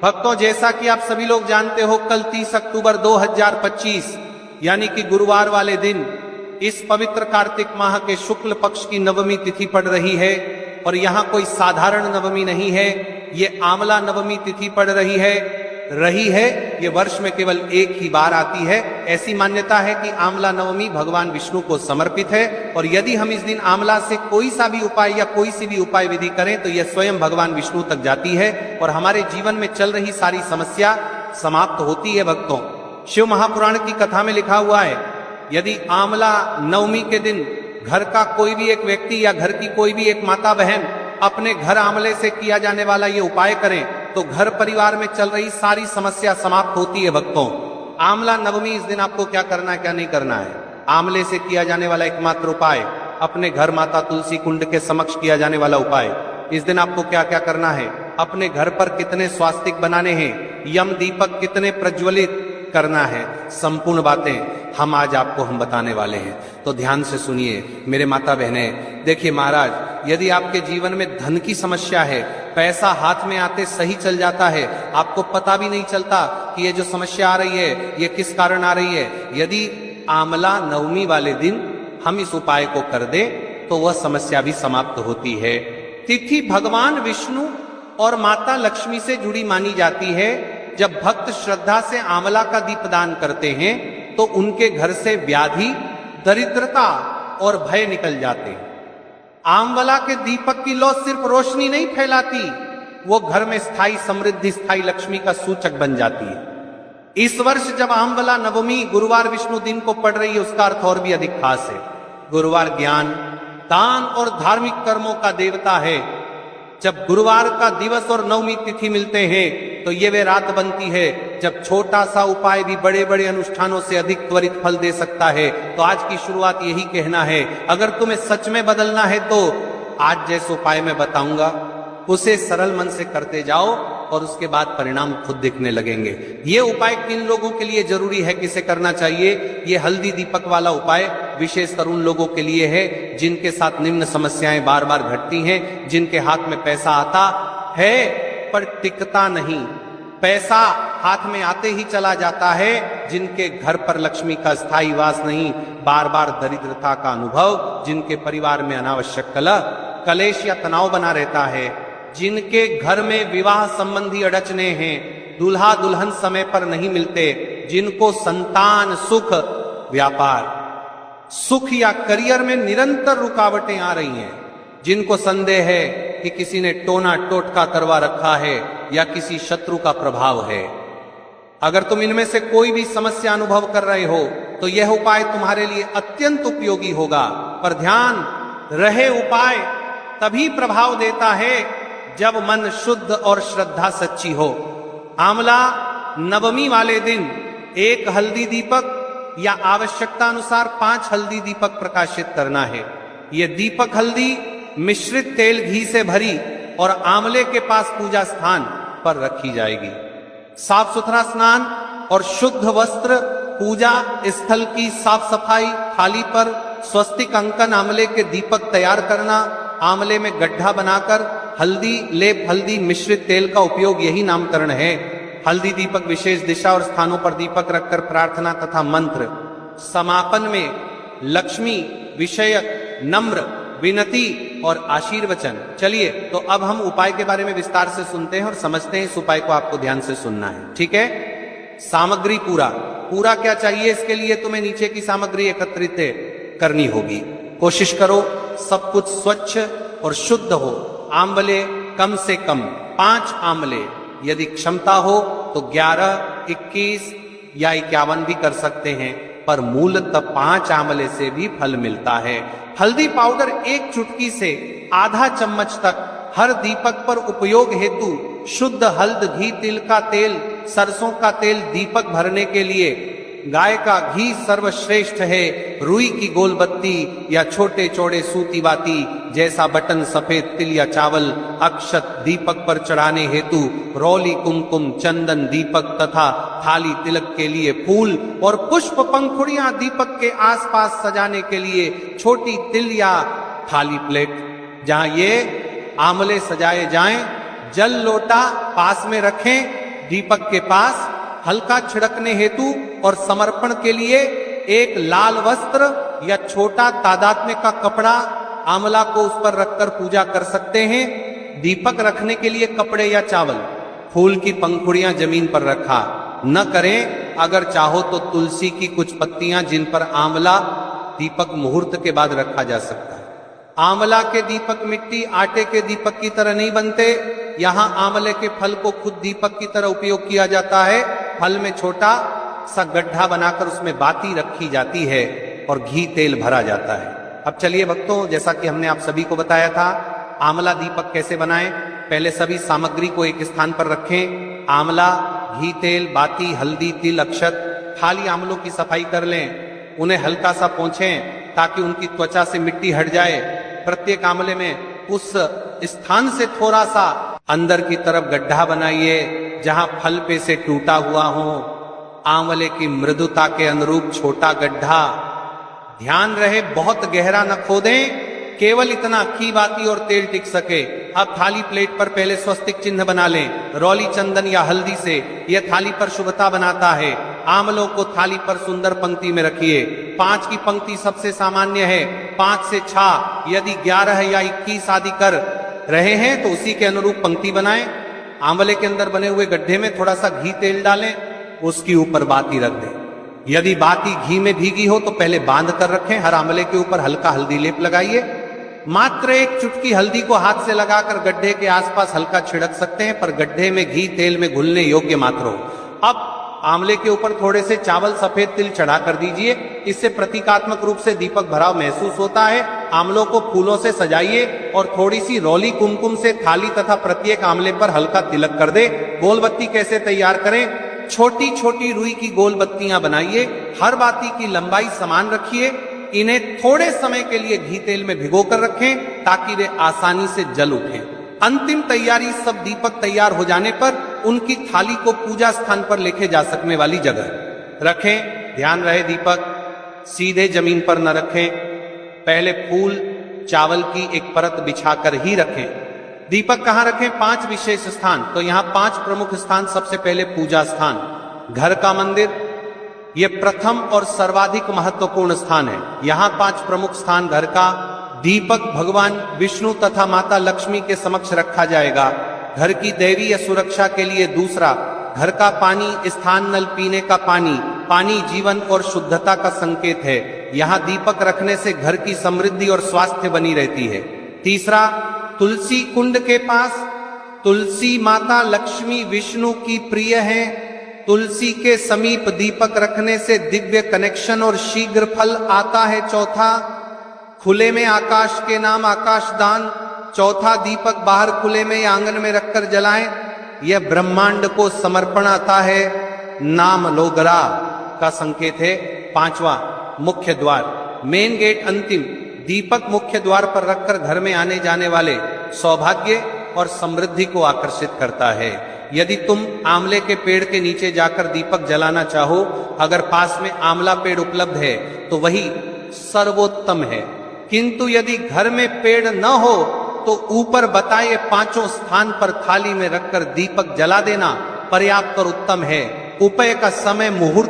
भक्तों, जैसा कि आप सभी लोग जानते हो, कल 30 अक्टूबर 2025 यानी कि गुरुवार वाले दिन इस पवित्र कार्तिक माह के शुक्ल पक्ष की नवमी तिथि पड़ रही है। और यहां कोई साधारण नवमी नहीं है, ये आंवला नवमी तिथि पड़ रही है। ये वर्ष में केवल एक ही बार आती है। ऐसी मान्यता है कि आंवला नवमी भगवान विष्णु को समर्पित है, और यदि हम इस दिन आंवला से कोई सा भी उपाय या कोई सी भी उपाय विधि करें तो यह स्वयं भगवान विष्णु तक जाती है और हमारे जीवन में चल रही सारी समस्या समाप्त होती है। भक्तों, शिव महापुराण की कथा में लिखा हुआ है, यदि आंवला नवमी के दिन घर का कोई भी एक व्यक्ति या घर की कोई भी एक माता बहन अपने घर आंवले से किया जाने वाला ये उपाय करें तो घर परिवार में चल रही सारी समस्या समाप्त होती है। भक्तों, आंवला नवमी, इस दिन आपको क्या करना है क्या नहीं करना है। आंवले से किया जाने वाला एकमात्र उपाय, अपने घर माता तुलसी कुंड के समक्ष किया जाने वाला उपाय। इस दिन आपको क्या क्या करना है, अपने घर पर कितने स्वास्तिक बनाने हैं, यम दीपक कितने प्रज्वलित करना है, संपूर्ण बातें हम आपको बताने वाले हैं। तो ध्यान से सुनिए मेरे माता बहने। देखिए महाराज, यदि आपके जीवन में धन की समस्या है, पैसा हाथ में आते सही चल जाता है, आपको पता भी नहीं चलता कि ये जो समस्या आ रही है ये किस कारण आ रही है, यदि आंवला नवमी वाले दिन हम इस उपाय को कर दें तो वह समस्या भी समाप्त होती है। तिथि भगवान विष्णु और माता लक्ष्मी से जुड़ी मानी जाती है। जब भक्त श्रद्धा से आंवला का दीपदान करते हैं तो उनके घर से व्याधि, दरिद्रता और भय निकल जाते हैं। आंवला के दीपक की लौ सिर्फ रोशनी नहीं फैलाती, वो घर में स्थायी समृद्धि, स्थायी लक्ष्मी का सूचक बन जाती है। इस वर्ष जब आंवला नवमी गुरुवार विष्णु दिन को पड़ रही है, उसका अर्थ और भी अधिक खास है। गुरुवार ज्ञान, दान और धार्मिक कर्मों का देवता है। जब गुरुवार का दिवस और नवमी तिथि मिलते हैं तो ये वे रात बनती है जब छोटा सा उपाय भी बड़े बड़े अनुष्ठानों से अधिक त्वरित फल दे सकता है। तो आज की शुरुआत यही कहना है, अगर तुम्हें सच में बदलना है तो आज जैसे उपाय मैं बताऊंगा उसे सरल मन से करते जाओ और उसके बाद परिणाम खुद दिखने लगेंगे। ये उपाय किन लोगों के लिए जरूरी है, किसे करना चाहिए? ये हल्दी दीपक वाला उपाय विशेषकर उन लोगों के लिए है जिनके साथ निम्न समस्याएं बार बार घटती हैं, जिनके हाथ में पैसा आता है पर टिकता नहीं, पैसा हाथ में आते ही चला जाता है, जिनके घर पर लक्ष्मी का स्थायी वास नहीं, बार बार दरिद्रता का अनुभव, जिनके परिवार में अनावश्यक कलेश या तनाव बना रहता है, जिनके घर में विवाह संबंधी अड़चने हैं, दूल्हा दुल्हन समय पर नहीं मिलते, जिनको संतान सुख, व्यापार सुख या करियर में निरंतर रुकावटें आ रही हैं, जिनको संदेह है कि किसी ने टोना टोटका करवा रखा है या किसी शत्रु का प्रभाव है। अगर तुम इनमें से कोई भी समस्या अनुभव कर रहे हो तो यह उपाय तुम्हारे लिए अत्यंत उपयोगी होगा। पर ध्यान रहे, उपाय तभी प्रभाव देता है जब मन शुद्ध और श्रद्धा सच्ची हो। आंवला नवमी वाले दिन एक हल्दी दीपक या आवश्यकता अनुसार 5 हल्दी दीपक प्रकाशित करना है। यह दीपक हल्दी मिश्रित तेल घी से भरी और आंवले के पास पूजा स्थान पर रखी जाएगी। साफ सुथरा स्नान और शुद्ध वस्त्र, पूजा स्थल की साफ सफाई, थाली पर स्वस्तिक अंकन, आंवले के दीपक तैयार करना, आंवले में गड्ढा बनाकर हल्दी लेप, हल्दी मिश्रित तेल का उपयोग, यही नामकरण है। हल्दी दीपक विशेष दिशा और स्थानों पर दीपक रखकर प्रार्थना तथा मंत्र। समापन में लक्ष्मी विषयक नम्र विनती और आशीर्वचन। चलिए तो अब हम उपाय के बारे में विस्तार से सुनते हैं और समझते हैं। इस उपाय को आपको ध्यान से सुनना है, ठीक है? सामग्री पूरा क्या चाहिए इसके लिए तुम्हें नीचे की सामग्री एकत्रित करनी होगी। कोशिश करो सब कुछ स्वच्छ और शुद्ध हो। आंवले कम से कम 5 आंवले, यदि क्षमता हो तो 11, 21 या 51 भी कर सकते हैं, पर मूलतः 5 आंवले से भी फल मिलता है। हल्दी पाउडर 1 चुटकी से आधा चम्मच तक हर दीपक पर उपयोग हेतु शुद्ध हल्द, घी, तिल का तेल, सरसों का तेल दीपक भरने के लिए गाय का घी सर्वश्रेष्ठ है। रुई की गोलबत्ती या छोटे चौड़े सूती बाती जैसा बटन, सफेद तिल या चावल, अक्षत दीपक पर चढ़ाने हेतु रौली, कुमकुम, चंदन दीपक तथा थाली तिलक के लिए फूल और पुष्प पंखुड़ियां दीपक के आसपास सजाने के लिए छोटी तिल या थाली प्लेट। जहां ये आंवले सजाए जाएं, जल लोटा पास में रखें दीपक के पास हल्का छिड़कने हेतु और समर्पण के लिए एक लाल वस्त्र या छोटा तादात्म्य का कपड़ा आंवला को उस पर रखकर पूजा कर सकते हैं। दीपक रखने के लिए कपड़े या चावल, फूल की पंखुड़ियां जमीन पर रखा न करें। अगर चाहो तो तुलसी की कुछ पत्तियां जिन पर आंवला दीपक मुहूर्त के बाद रखा जा सकता है। आंवला के दीपक मिट्टी आटे के दीपक की तरह नहीं बनते। यहाँ आंवले के फल को खुद दीपक की तरह उपयोग किया जाता है। फल में छोटा सा गड्ढा बनाकर उसमें बाती रखी जाती है और घी तेल भरा जाता है। अब चलिए भक्तों, जैसा कि हमने आप सभी को बताया था, आंवला दीपक कैसे बनाएं। पहले सभी सामग्री को एक स्थान पर रखें। आंवला, घी तेल, बाती, हल्दी, तिल, अक्षत। खाली आंवलों की सफाई कर लें, उन्हें हल्का सा पोंछें ताकि उनकी त्वचा से मिट्टी हट जाए। प्रत्येक आंवले में उस स्थान से थोड़ा सा अंदर की तरफ गड्ढा बनाइए जहां फल पे से टूटा हुआ हो। आंवले की मृदुता के अनुरूप छोटा गड्ढा। ध्यान रहे बहुत गहरा न खोदें, केवल इतना घी, बाती और तेल टिक सके। अब थाली प्लेट पर पहले स्वस्तिक चिन्ह बना लें, रौली, चंदन या हल्दी से। यह थाली पर शुभता बनाता है। आंवलों को थाली पर सुंदर पंक्ति में रखिए। 5 की पंक्ति सबसे सामान्य है। 5 से 6, यदि 11 या 21 आदि कर रहे हैं तो उसी के अनुरूप पंक्ति बनाएं। आंवले के अंदर बने हुए गड्ढे में थोड़ा सा घी तेल डालें, उसके ऊपर बाती रख दें। यदि बाती घी में भीगी हो तो पहले बांध कर रखें। हर आंवले के ऊपर हल्का हल्दी लेप लगाइए। मात्र एक चुटकी हल्दी को हाथ से लगाकर गड्ढे के आसपास हल्का छिड़क सकते हैं, पर गड्ढे में घी तेल में घुलने योग्य मात्र हो। अब आंवले के ऊपर थोड़े से चावल सफेद तिल चढ़ा कर दीजिए। इससे प्रतीकात्मक रूप से दीपक भराव महसूस होता है। आंवलों को फूलों से सजाइए और थोड़ी सी रौली कुमकुम से थाली तथा प्रत्येक आंवले पर हल्का तिलक कर दे। गोल बत्ती कैसे तैयार करें? छोटी छोटी रुई की गोल बत्तियां बनाइए। हर बाती की लंबाई समान रखिए। इन्हें थोड़े समय के लिए घी तेल में भिगो कर रखें ताकि वे आसानी से जल उठें। अंतिम तैयारी सब दीपक तैयार हो जाने पर उनकी थाली को पूजा स्थान पर लेके जा सकने वाली जगह रखें। ध्यान रहे दीपक सीधे जमीन पर न रखें। पहले फूल चावल की एक परत बिछाकर ही रखें। दीपक कहां रखें? 5 विशेष स्थान। तो यहां 5 प्रमुख स्थान। सबसे पहले पूजा स्थान, घर का मंदिर, यह प्रथम और सर्वाधिक महत्वपूर्ण स्थान है। यहां 5 प्रमुख स्थान घर का। दीपक भगवान विष्णु तथा माता लक्ष्मी के समक्ष रखा जाएगा। घर की दैवीय सुरक्षा के लिए दूसरा, घर का पानी, स्थान नल पीने का पानी। पानी जीवन और शुद्धता का संकेत है। यहाँ दीपक रखने से घर की समृद्धि और स्वास्थ्य बनी रहती है। तीसरा, तुलसी कुंड के पास। तुलसी माता लक्ष्मी विष्णु की प्रिय है। तुलसी के समीप दीपक रखने से दिव्य कनेक्शन और शीघ्र फल आता है। चौथा, खुले में आकाश के नाम आकाशदान। चौथा, दीपक बाहर खुले में या आंगन में रखकर जलाएं, यह ब्रह्मांड को समर्पण आता है। नाम लोगरा का संकेत है। 5वां, मुख्य द्वार, मेन गेट, अंतिम। दीपक मुख्य द्वार पर रखकर घर में आने जाने वाले सौभाग्य और समृद्धि को आकर्षित करता है। यदि तुम आंवले के पेड़ के नीचे जाकर दीपक जलाना चाहो, अगर पास में आंवला पेड़ उपलब्ध है तो वही सर्वोत्तम है। किंतु यदि घर में पेड़ न हो तो ऊपर बताए 5 स्थान पर थाली में रखकर दीपक जला देना पर्याप्त और उत्तम है। उपाय का समय मुहूर्त